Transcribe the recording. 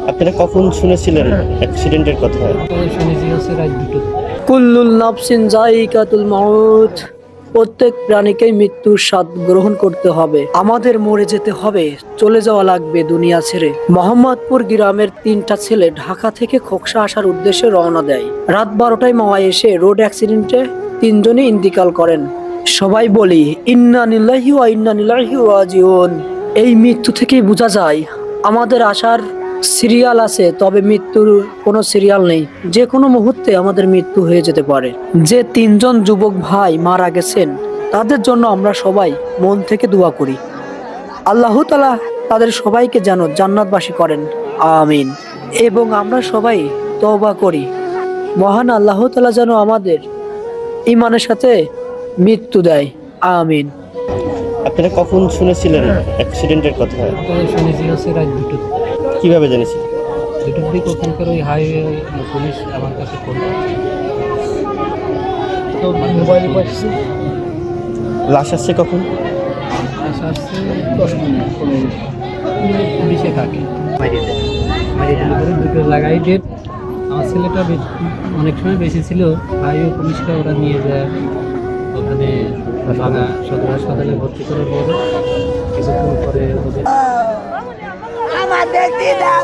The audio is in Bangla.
আপনারা কখন শুনেছিলেন অ্যাক্সিডেন্টের কথা? শুনেছি হচ্ছে রাত দুটো। কুল্লুল নাফসিন যায়িকাতুল মাউত, প্রত্যেক প্রাণীকেই মৃত্যুর স্বাদ গ্রহণ করতে হবে। আমাদের মরে যেতে হবে, চলে যাওয়া লাগবে দুনিয়া ছেড়ে। মোহাম্মদপুর গ্রামের 3টা ছেলে ঢাকা থেকে খোকসা আসার উদ্দেশ্যে রওনা দেয়। রাত 12টায় মাওয়ায় এসে রোড অ্যাক্সিডেন্টে 3জনই ইন্তিকাল করেন। সবাই বলি ইন্না লিল্লাহি ওয়া ইন্না ইলাইহি রাজিউন। এই মৃত্যু থেকেই বোঝা যায় আমাদের আসার সিরিয়াল আছে, তবে মৃত্যুর কোনো সিরিয়াল নেই। যে কোনো মুহূর্তে আমাদের মৃত্যু হয়ে যেতে পারে। যে 3জন যুবক ভাই মারা গেছেন তাদের জন্য আমরা সবাই মন থেকে দোয়া করি, আল্লাহ তাআলা তাদের সবাইকে যেন জান্নাতবাসী করেন, আমিন। এবং আমরা সবাই তওবা করি, মহান আল্লাহ তাআলা যেন আমাদের ঈমানের সাথে মৃত্যু দেয়, আমিন। আপনারা কখন শুনেছিলেন অ্যাক্সিডেন্টের কথা? শুনেছি হচ্ছে রাত দুটো। কিভাবে জেনেছিলেন? দুটোর দিকে ওখানকার ওই হাইওয়ে পুলিশ আমার কাছে ফোন তো মোবাইলে পাচ্ছি। লাশ আসছে কখন? আসছে 10 মিনিট 15 মিনিট পুলিশে থাকে মারিয়ে দেয়। মারিয়ে দিলে পরে দুটো লাগাই ডেট। আমার ছেলেটা অনেক সময় বেশি ছিল, হাইওয়ে পুলিশটা ওরা নিয়ে যায় ওখানে ভাঙা সদর হাসপাতালে ভর্তি করে পরে কিছুক্ষণ পরে ওদের আমাদের দিদাও